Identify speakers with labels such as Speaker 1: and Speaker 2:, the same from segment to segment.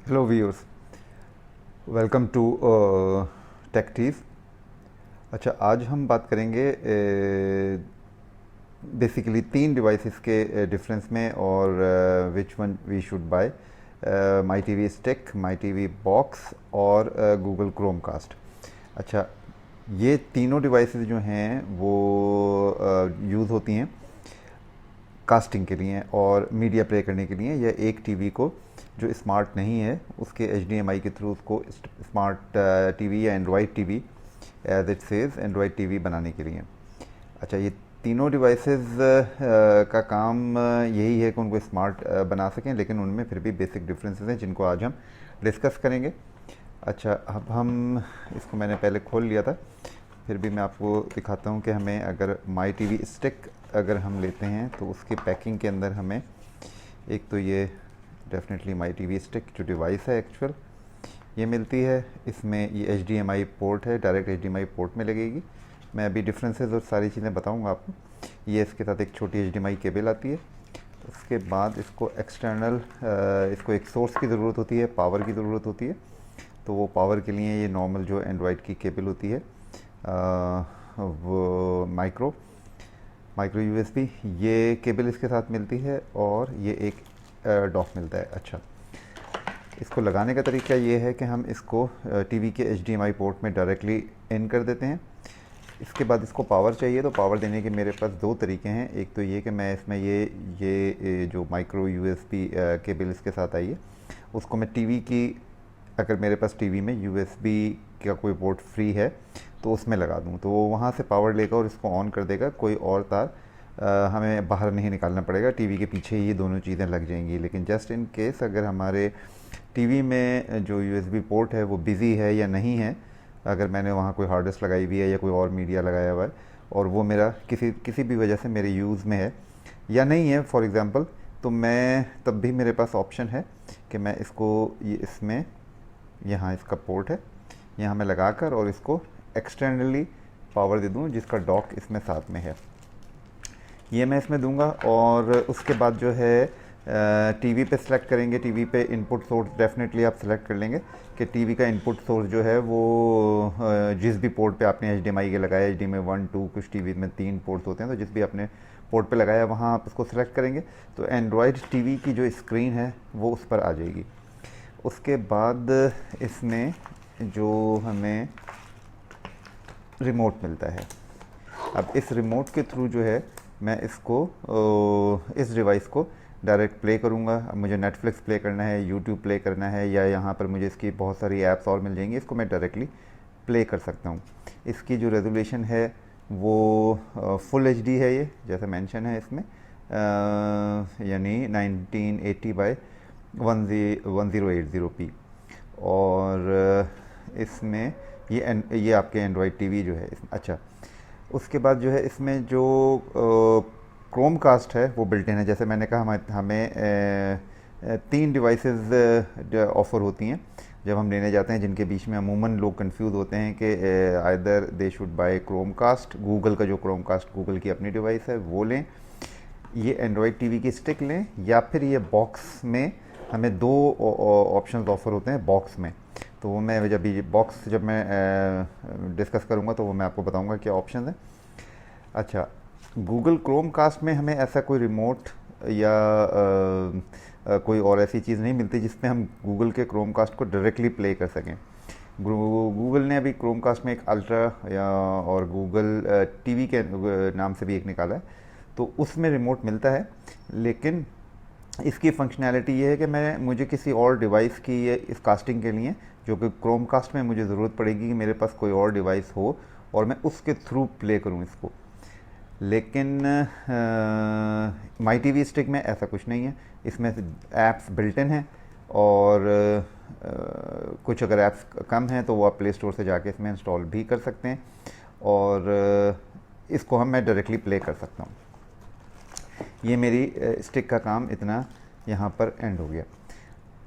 Speaker 1: Hello viewers, welcome to tech. अच्छा, आज हम बात करेंगे बेसिकली तीन डिवाइसेस के डिफरेंस में और which one we should buy. Mi TV stick, Mi TV box और गूगल क्रोम कास्ट। अच्छा, ये तीनों डिवाइसेस जो हैं वो यूज़ होती हैं कास्टिंग के लिए और मीडिया प्ले करने के लिए, या एक टीवी को जो स्मार्ट नहीं है उसके एचडीएमआई के थ्रू उसको स्मार्ट टीवी या Android TV, as it says Android TV बनाने के लिए। अच्छा, ये तीनों डिवाइसेस का काम यही है कि उनको स्मार्ट बना सकें, लेकिन उनमें फिर भी बेसिक डिफरेंसेस हैं जिनको आज हम डिस्कस करेंगे। अच्छा, अब हम इसको मैंने पहले खोल लिया था, फिर भी मैं आपको दिखाता हूँ कि हमें अगर माई टीवी स्टिक अगर हम लेते हैं तो उसकी पैकिंग के अंदर हमें एक तो ये डेफिनेटली माई टीवी स्टिक जो डिवाइस है एक्चुअल ये मिलती है। इसमें ये एचडीएमआई पोर्ट है, डायरेक्ट एचडीएमआई पोर्ट में लगेगी। मैं अभी डिफरेंसेस और सारी चीज़ें बताऊंगा आपको। ये इसके साथ एक छोटी एचडीएमआई केबल आती है। उसके बाद इसको एक्सटर्नल इसको एक सोर्स की ज़रूरत होती है, पावर की ज़रूरत होती है। तो वो पावर के लिए ये नॉर्मल जो एंड्रॉयड की केबल होती है वो माइक्रो यूएसबी, ये केबल इसके साथ मिलती है और ये एक डॉक मिलता है। अच्छा, इसको लगाने का तरीका ये है कि हम इसको टीवी के एचडीएमआई पोर्ट में डायरेक्टली इन कर देते हैं। इसके बाद इसको पावर चाहिए, तो पावर देने के मेरे पास दो तरीके हैं। एक तो ये कि मैं इसमें ये जो माइक्रो यूएसबी केबल इसके साथ आई है उसको मैं टीवी की, अगर मेरे पास टीवी में यूएसबी का कोई पोर्ट फ्री है तो उसमें लगा दूँ, तो वो वहाँ से पावर लेगा और इसको ऑन कर देगा। कोई और तार हमें बाहर नहीं निकालना पड़ेगा, टीवी के पीछे ही ये दोनों चीज़ें लग जाएंगी। लेकिन जस्ट इन केस अगर हमारे टीवी में जो यूएसबी पोर्ट है वो बिज़ी है या नहीं है, अगर मैंने वहाँ कोई हार्ड डिस्क लगाई हुई है या कोई और मीडिया लगाया हुआ है और वो मेरा किसी भी वजह से मेरे यूज़ में है या नहीं है फॉर एग्ज़ाम्पल, तो मैं तब भी मेरे पास ऑप्शन है कि मैं इसको ये इसमें यहाँ इसका पोर्ट है, यहाँ मैं लगाकर और इसको एक्सटर्नली पावर दे दूँ जिसका डॉक इसमें साथ में है। ये मैं इसमें दूंगा और उसके बाद जो है टीवी पे सिलेक्ट करेंगे। टीवी पे इनपुट सोर्स डेफिनेटली आप सिलेक्ट कर लेंगे कि टीवी का इनपुट सोर्स जो है वो जिस भी पोर्ट पे आपने एचडीएमआई के लगाया, एचडीएमआई 1 2, कुछ टीवी में 3 पोर्ट्स होते हैं, तो जिस भी आपने पोर्ट पे लगाया वहाँ आप उसको सिलेक्ट करेंगे तो एंड्रॉयड टीवी की जो स्क्रीन है वो उस पर आ जाएगी। उसके बाद इसमें जो हमें रिमोट मिलता है, अब इस रिमोट के थ्रू जो है मैं इसको इस डिवाइस को डायरेक्ट प्ले करूँगा। अब मुझे नेटफ्लिक्स प्ले करना है, यूट्यूब प्ले करना है, या यहाँ पर मुझे इसकी बहुत सारी ऐप्स और मिल जाएंगी, इसको मैं डायरेक्टली प्ले कर सकता हूँ। इसकी जो रेजोल्यूशन है वो फुल एचडी है, ये जैसा मेंशन है इसमें, यानी 1980 बाई 1080p। और इसमें ये आपके एंड्रॉयड टीवी जो है इसमें। अच्छा, उसके बाद जो है इसमें जो क्रोम कास्ट है वो बिल्ट इन है। जैसे मैंने कहा हमें तीन डिवाइसेस ऑफ़र होती हैं जब हम लेने जाते हैं, जिनके बीच में अमूमन लोग कंफ्यूज होते हैं कि either they should buy Chromecast, Google का जो क्रोम कास्ट गूगल की अपनी डिवाइस है वो लें, ये एंड्रॉयड टीवी की स्टिक लें, या फिर ये बॉक्स में हमें दो ऑप्शंस ऑफ़र होते हैं बॉक्स में। तो वो मैं जब मैं डिस्कस करूँगा तो वो मैं आपको बताऊँगा क्या ऑप्शन है। अच्छा, गूगल क्रोम कास्ट में हमें ऐसा कोई रिमोट या कोई और ऐसी चीज़ नहीं मिलती जिसमें हम गूगल के क्रोम कास्ट को डायरेक्टली प्ले कर सकें। गूगल ने अभी क्रोम कास्ट में एक अल्ट्रा या और गूगल टीवी के नाम से भी एक निकाला है, तो उसमें रिमोट मिलता है। लेकिन इसकी फंक्शनैलिटी ये है कि मुझे किसी और डिवाइस की ये इस कास्टिंग के लिए, जो कि क्रोम कास्ट में मुझे ज़रूरत पड़ेगी कि मेरे पास कोई और डिवाइस हो और मैं उसके थ्रू प्ले करूँ इसको। लेकिन माई टी वी स्टिक में ऐसा कुछ नहीं है, इसमें ऐप्स बिल्ट इन हैं और कुछ अगर ऐप्स कम हैं तो वो आप प्ले स्टोर से जाके इसमें इंस्टॉल भी कर सकते हैं और इसको मैं डायरेक्टली प्ले कर सकता हूँ। ये मेरी स्टिक का काम इतना यहाँ पर एंड हो गया।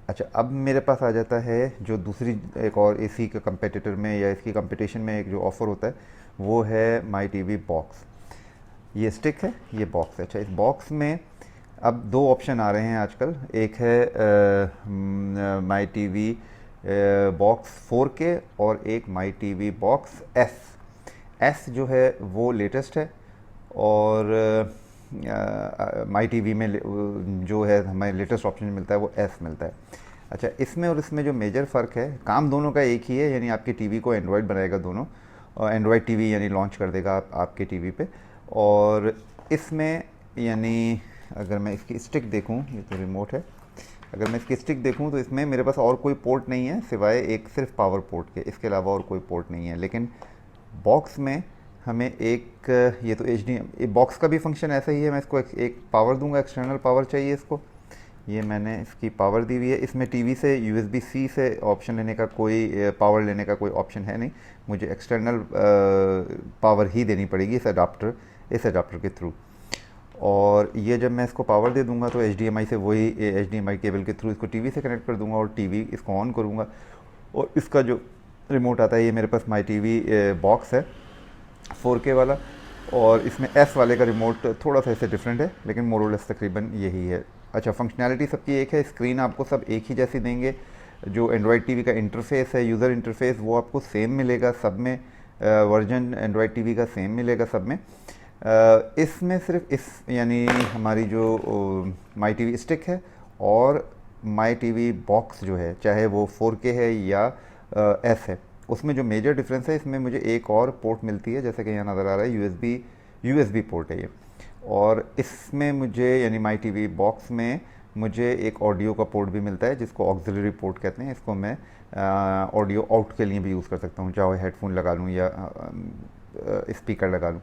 Speaker 1: अच्छा, अब मेरे पास आ जाता है जो दूसरी एक और इसी के कंपेटिटर में या इसकी कंपटीशन में एक जो ऑफ़र होता है वो है माई टी वी बॉक्स। ये स्टिक है, ये बॉक्स है। अच्छा, इस बॉक्स में अब दो ऑप्शन आ रहे हैं आजकल, एक है माई टीवी बॉक्स 4K और एक माई टीवी बॉक्स एस। एस जो है वो लेटेस्ट है, और माई टीवी में जो है हमें लेटेस्ट ऑप्शन मिलता है वो एस मिलता है। अच्छा, इसमें और इसमें जो मेजर फ़र्क है, काम दोनों का एक ही है, यानी आपकी टीवी को एंड्रॉयड बनाएगा दोनों, और एंड्रॉयड टीवी यानी लॉन्च कर देगा आपके टीवी पे। और इसमें यानी अगर मैं इसकी स्टिक देखूं, ये तो रिमोट है, अगर मैं इसकी स्टिक देखूं तो इसमें मेरे पास और कोई पोर्ट नहीं है सिवाय एक सिर्फ पावर पोर्ट के, इसके अलावा और कोई पोर्ट नहीं है। लेकिन बॉक्स में हमें एक, ये तो HDMI बॉक्स का भी फंक्शन ऐसा ही है, मैं इसको एक पावर दूंगा, एक्सटर्नल पावर चाहिए इसको, ये मैंने इसकी पावर दी हुई है। इसमें टीवी से USB-C से ऑप्शन लेने का कोई, पावर लेने का कोई ऑप्शन है नहीं, मुझे एक्सटर्नल पावर ही देनी पड़ेगी इस अडाप्टर के थ्रू। और ये जब मैं इसको पावर दे दूंगा तो HDMI से वही HDMI केबल के थ्रू इसको टीवी से कनेक्ट कर दूंगा और टीवी इसको ऑन करूंगा। और इसका जो रिमोट आता है, ये मेरे पास माई टीवी बॉक्स है 4K वाला, और इसमें एस वाले का रिमोट थोड़ा सा इससे डिफरेंट है, लेकिन मोरलेस तकरीबन यही है। अच्छा, फंक्शनैलिटी सबकी एक है, स्क्रीन आपको सब एक ही जैसी देंगे, जो एंड्रॉयड टीवी का इंटरफेस है, यूज़र इंटरफेस, वो आपको सेम मिलेगा सब में, वर्जन एंड्रॉयड टीवी का सेम मिलेगा सब में। इसमें सिर्फ इस यानी हमारी जो माई टीवी स्टिक है और माई टीवी बॉक्स जो है, चाहे वो 4K है या एस है, उसमें जो मेजर डिफरेंस है, इसमें मुझे एक और पोर्ट मिलती है, जैसे कि यहाँ नज़र आ रहा है USB पोर्ट है ये। और इसमें मुझे यानी माई टीवी बॉक्स में मुझे एक ऑडियो का पोर्ट भी मिलता है, जिसको ऑक्सिलरी पोर्ट कहते हैं। इसको मैं ऑडियो आउट के लिए भी यूज़ कर सकता हूँ, चाहे हेडफोन लगा लूँ या स्पीकर लगा लूँ।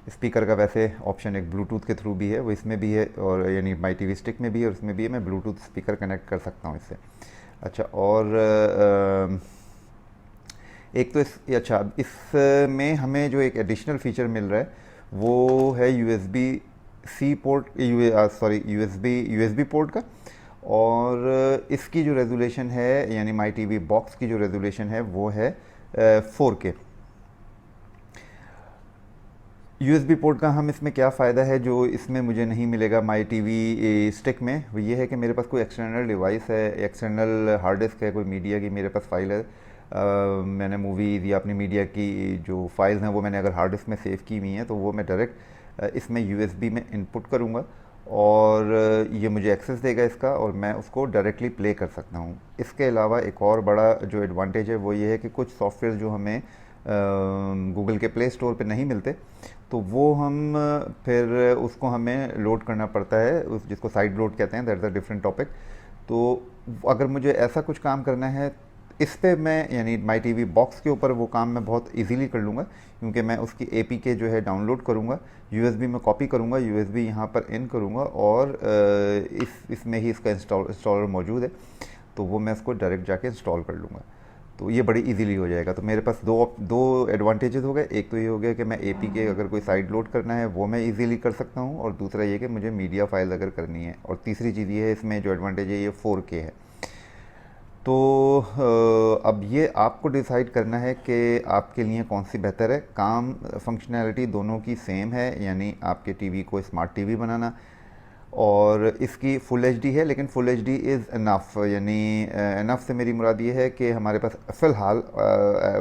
Speaker 1: स्पीकर का वैसे ऑप्शन एक ब्लूटूथ के थ्रू भी है, वो इसमें भी है, और यानी माई टीवी स्टिक में भी है और इसमें भी है, मैं ब्लूटूथ स्पीकर कनेक्ट कर सकता हूँ इससे। अच्छा, और एक तो अच्छा, इसमें हमें जो एक एडिशनल फीचर मिल रहा है वो है USB-C पोर्ट, USB पोर्ट का। और इसकी जो रेजोल्यूशन है, यानी माई टीवी बॉक्स की जो रेजोल्यूशन है वो है 4K। USB पोर्ट का हम इसमें क्या फ़ायदा है जो इसमें मुझे नहीं मिलेगा माई टीवी स्टिक में, वो ये है कि मेरे पास कोई एक्सटर्नल डिवाइस है, एक्सटर्नल हार्ड डिस्क है, कोई मीडिया की मेरे पास फाइल है, मैंने मूवीज़ या अपनी मीडिया की जो फाइल्स हैं वो मैंने अगर हार्ड डिस्क में सेव की हुई हैं, तो वो मैं डायरेक्ट इसमें USB में इनपुट करूँगा और ये मुझे एक्सेस देगा इसका, और मैं उसको डायरेक्टली प्ले कर सकता हूँ। इसके अलावा एक और बड़ा जो एडवांटेज है वो ये है कि कुछ सॉफ्टवेयर जो हमें गूगल के प्ले स्टोर पे नहीं मिलते, तो वो हम फिर उसको हमें लोड करना पड़ता है, उस जिसको साइड लोड कहते हैं, that is a different topic. तो अगर मुझे ऐसा कुछ काम करना है इस पे, मैं यानी माई टीवी बॉक्स के ऊपर वो काम मैं बहुत इजीली कर लूँगा, क्योंकि मैं उसकी APK जो है डाउनलोड करूँगा, USB में कॉपी करूँगा, USB यहाँ पर इन करूँगा, और इसमें ही इसका इंस्टॉलर मौजूद है, तो वो मैं इसको डायरेक्ट जाके इंस्टॉल कर लूँगा, तो ये बड़ी इजीली हो जाएगा। तो मेरे पास दो एडवांटेजेस हो गए, एक तो ये हो गया कि मैं APK अगर कोई साइड लोड करना है वो मैं इजीली कर सकता हूँ, और दूसरा ये कि मुझे मीडिया फाइल अगर करनी है, और तीसरी चीज़ ये है इसमें जो एडवांटेज है ये 4K है। तो अब ये आपको डिसाइड करना है कि आपके लिए कौन सी बेहतर है। काम फंक्शनैलिटी दोनों की सेम है, यानी आपके टीवी को स्मार्ट टीवी बनाना, और इसकी फुल HD है, लेकिन फुल HD इज़ इनफ, यानी इनफ से मेरी मुराद ये है कि हमारे पास फ़िलहाल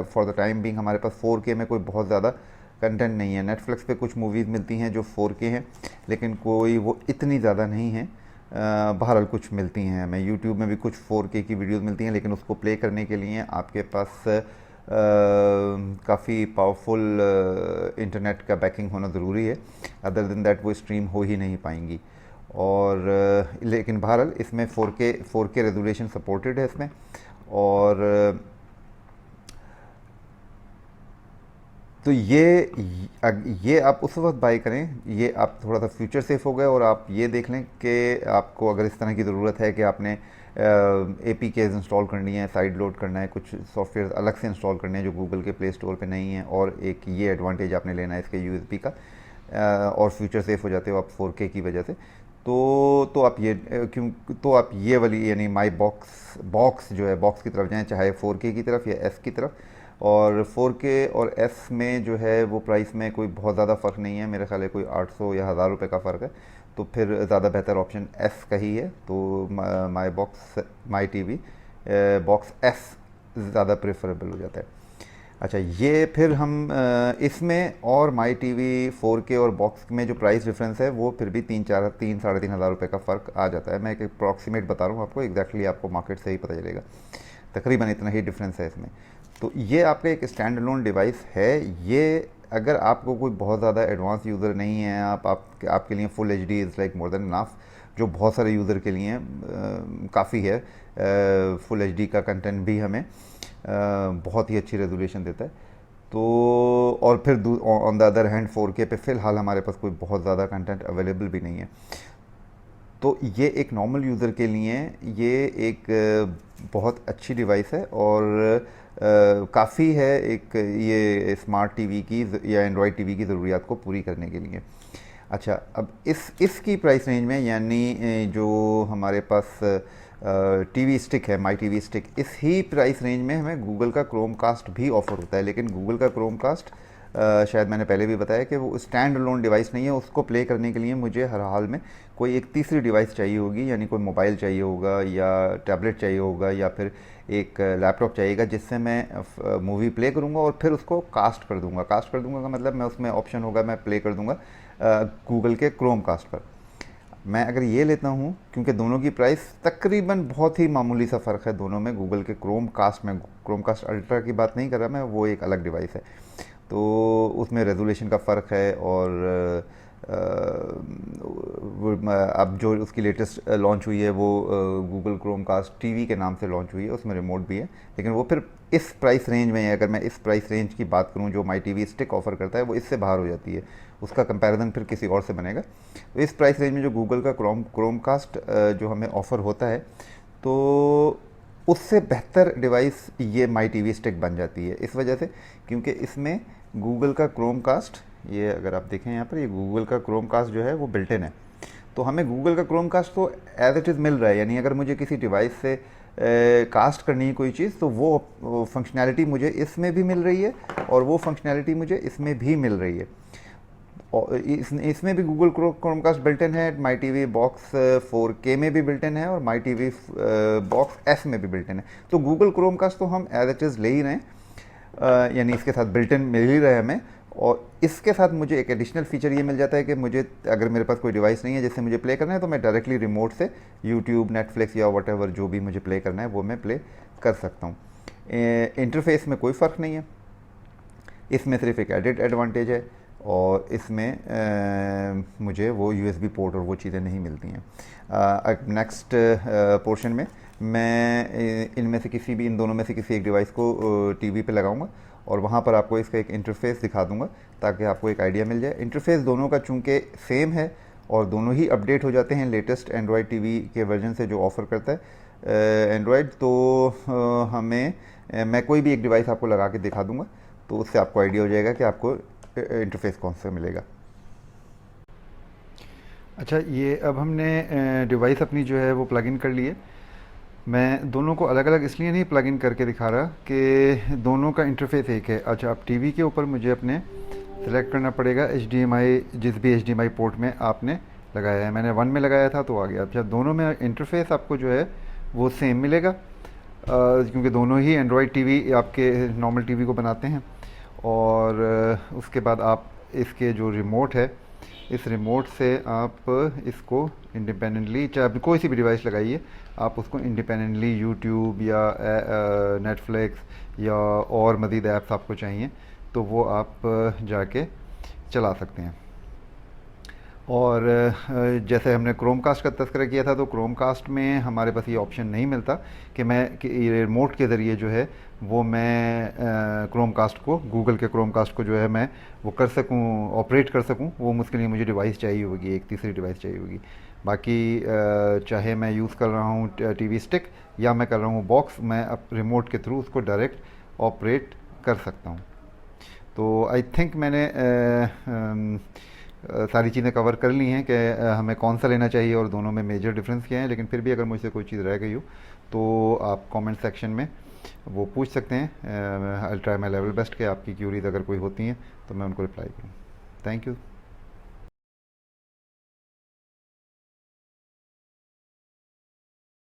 Speaker 1: फॉर द टाइम बिंग हमारे पास 4K में कोई बहुत ज़्यादा कंटेंट नहीं है। नेटफ्लिक्स पे कुछ मूवीज़ मिलती हैं जो 4K हैं, लेकिन कोई वो इतनी ज़्यादा नहीं है, बहरहाल कुछ मिलती हैं हमें। यूट्यूब में भी कुछ 4K की वीडियोस मिलती हैं, लेकिन उसको प्ले करने के लिए आपके पास काफ़ी पावरफुल इंटरनेट का बैकिंग होना ज़रूरी है, अदर देन दैट वो स्ट्रीम हो ही नहीं पाएंगी। और लेकिन बहरहाल इसमें 4K रेजोल्यूशन सपोर्टेड है इसमें। और तो ये आप उस वक्त बाई करें, ये आप थोड़ा सा फ्यूचर सेफ हो गए, और आप ये देख लें कि आपको अगर इस तरह की ज़रूरत है कि आपने APKs इंस्टॉल करनी है, साइड लोड करना है, कुछ सॉफ्टवेयर अलग से इंस्टॉल करने हैं जो गूगल के प्ले स्टोर पे नहीं है, और एक ये एडवांटेज आपने लेना है इसके USB का, और फ्यूचर सेफ हो जाते हो आप 4K की वजह से। तो आप ये तो आप ये वाली यानी माई बॉक्स जो है, बॉक्स की तरफ जाएँ, चाहे 4K की तरफ या S की तरफ। और 4K और S में जो है वो प्राइस में कोई बहुत ज़्यादा फ़र्क नहीं है, मेरे ख्याल है कोई 800 या 1000 रुपये का फ़र्क है। तो फिर ज़्यादा बेहतर ऑप्शन एस का ही है। तो माई टीवी बॉक्स एस ज़्यादा प्रेफरेबल हो जाता है। अच्छा, ये फिर हम इसमें और माई टीवी 4K और बॉक्स में जो प्राइस डिफरेंस है वो फिर भी 3-3.5 हज़ार रुपये का फ़र्क आ जाता है। मैं एक अप्रॉक्सीमेट बता रहा हूँ आपको, एग्जैक्टली आपको मार्केट से ही पता चलेगा, तकरीबन इतना ही डिफरेंस है इसमें। तो ये आपका एक स्टैंड अलोन डिवाइस है। ये अगर आपको कोई बहुत ज़्यादा एडवांस यूज़र नहीं है, आपके लिए full H D is like more than enough, जो बहुत सारे यूज़र के लिए काफ़ी है। फुल एच डी का कंटेंट भी हमें बहुत ही अच्छी रेजोल्यूशन देता है। तो और फिर on the other hand 4K पे फ़िलहाल हमारे पास कोई बहुत ज़्यादा कंटेंट अवेलेबल भी नहीं है। तो ये एक नॉर्मल यूज़र के लिए ये एक बहुत अच्छी डिवाइस है और काफ़ी है एक ये स्मार्ट टीवी की या एंड्रॉयड टीवी की ज़रूरियात को पूरी करने के लिए। अच्छा, अब इसकी प्राइस रेंज में, यानी जो हमारे पास टीवी स्टिक है, माई टीवी स्टिक, इस ही प्राइस रेंज में हमें गूगल का क्रोम कास्ट भी ऑफ़र होता है। लेकिन गूगल का क्रोम कास्ट शायद मैंने पहले भी बताया कि वो स्टैंड अलोन डिवाइस नहीं है। उसको प्ले करने के लिए मुझे हर हाल में कोई एक तीसरी डिवाइस चाहिए होगी, यानी कोई मोबाइल चाहिए होगा या टैबलेट चाहिए होगा या फिर एक लैपटॉप चाहिएगा, जिससे मैं मूवी प्ले करूँगा और फिर उसको कास्ट कर दूँगा। कास्ट कर दूँगा का मतलब मैं उसमें ऑप्शन होगा, मैं प्ले कर दूँगा गूगल के क्रोम कास्ट पर। मैं अगर ये लेता हूँ, क्योंकि दोनों की प्राइस तकरीबन बहुत ही मामूली सा फ़र्क है दोनों में, गूगल के क्रोम कास्ट में, क्रोम कास्ट अल्ट्रा की बात नहीं कर रहा मैं, वो एक अलग डिवाइस है, तो उसमें रेजोल्यूशन का फ़र्क है। और अब जो उसकी लेटेस्ट लॉन्च हुई है वो गूगल क्रोम कास्ट टीवी के नाम से लॉन्च हुई है, उसमें रिमोट भी है। लेकिन वो फिर इस प्राइस रेंज में, अगर मैं इस प्राइस रेंज की बात करूं जो माई टीवी स्टिक ऑफ़र करता है, वो इससे बाहर हो जाती है। उसका कंपैरिजन फिर किसी और से बनेगा। तो इस प्राइस रेंज में जो गूगल का क्रोम कास्ट जो हमें ऑफ़र होता है, तो उससे बेहतर डिवाइस ये माई टीवी स्टिक बन जाती है। इस वजह से, क्योंकि इसमें गूगल का क्रोम कास्ट, ये अगर आप देखें यहाँ पर, ये गूगल का क्रोम कास्ट जो है वो बिल्ट इन है। तो हमें गूगल का क्रोम कास्ट तो एज इट इज़ मिल रहा है, यानी अगर मुझे किसी डिवाइस से कास्ट करनी है कोई चीज़, तो वो फंक्शनैलिटी मुझे इसमें भी मिल रही है और वो फंक्शनैलिटी मुझे इसमें भी मिल रही है। और इसमें भी Google Chromecast built in है, माई टीवी बॉक्स 4K में भी बिल्ट इन है और माई टीवी बॉक्स एस में भी बिल्ट इन है। तो गूगल क्रोम कास्ट तो हम एज इट इज़ ले ही रहे हैं, यानी इसके साथ बिल्ट इन मिल ही रहा है हमें। और इसके साथ मुझे एक एडिशनल फीचर ये मिल जाता है कि मुझे, अगर मेरे पास कोई डिवाइस नहीं है जिससे मुझे प्ले करना है, तो मैं डायरेक्टली रिमोट से यूट्यूब, नेटफ्लिक्स या व्हाटएवर जो भी मुझे प्ले करना है वो मैं प्ले कर सकता हूँ। इंटरफेस में कोई फ़र्क नहीं है, इसमें सिर्फ एक एडिट एडवांटेज है और इसमें मुझे वो USB पोर्ट और वो चीज़ें नहीं मिलती हैं। नेक्स्ट पोर्शन में मैं इनमें से किसी भी, इन दोनों में से किसी एक डिवाइस को टीवी पे लगाऊंगा और वहाँ पर आपको इसका एक इंटरफेस दिखा दूंगा ताकि आपको एक आइडिया मिल जाए। इंटरफेस दोनों का चूँकि सेम है और दोनों ही अपडेट हो जाते हैं लेटेस्ट एंड्रॉयड टीवी के वर्जन से जो ऑफ़र करता है एंड्रॉयड, तो मैं कोई भी एक डिवाइस आपको लगा के दिखा दूंगा, तो उससे आपको आइडिया हो जाएगा कि आपको इंटरफेस कौन सा मिलेगा। अच्छा, ये अब हमने डिवाइस अपनी जो है वो प्लग इन कर ली है। मैं दोनों को अलग अलग इसलिए नहीं प्लग इन करके दिखा रहा कि दोनों का इंटरफेस एक है। अच्छा, अब टीवी के ऊपर मुझे अपने सेलेक्ट करना पड़ेगा HDMI, जिस भी HDMI पोर्ट में आपने लगाया है। मैंने 1 में लगाया था तो आ गया। अच्छा, दोनों में इंटरफेस आपको जो है वो सेम मिलेगा, क्योंकि दोनों ही एंड्रॉयड टीवी आपके नॉर्मल टीवी को बनाते हैं। और उसके बाद आप इसके जो रिमोट है, इस रिमोट से आप इसको इंडिपेंडेंटली, चाहे आप कोई सी भी डिवाइस लगाइए, आप उसको इंडिपेंडेंटली यूट्यूब या नेटफ्लिक्स या और मज़ीद ऐप्स आपको चाहिए तो वो आप जाके चला सकते हैं। और जैसे हमने क्रोमकास्ट का तज़किरा किया था, तो क्रोमकास्ट में हमारे पास ये ऑप्शन नहीं मिलता कि रिमोट के ज़रिए जो है वो मैं क्रोमकास्ट को, गूगल के क्रोमकास्ट को जो है मैं वो कर सकूं, ऑपरेट कर सकूं। वो उसके लिए मुझे डिवाइस चाहिए होगी, एक तीसरी डिवाइस चाहिए होगी। बाकी चाहे मैं यूज़ कर रहा हूँ टीवी स्टिक या मैं कर रहा हूँ बॉक्स, मैं अब रिमोट के थ्रू उसको डायरेक्ट ऑपरेट कर सकता हूँ। तो आई थिंक मैंने सारी चीज़ें कवर कर ली हैं कि हमें कौन सा लेना चाहिए और दोनों में मेजर डिफरेंस क्या है। लेकिन फिर भी अगर मुझसे कोई चीज़ रह गई हो तो आप कमेंट सेक्शन में वो पूछ सकते हैं। I try my level best कि आपकी क्यूरीज अगर कोई होती हैं तो मैं उनको रिप्लाई करूँ। Thank you.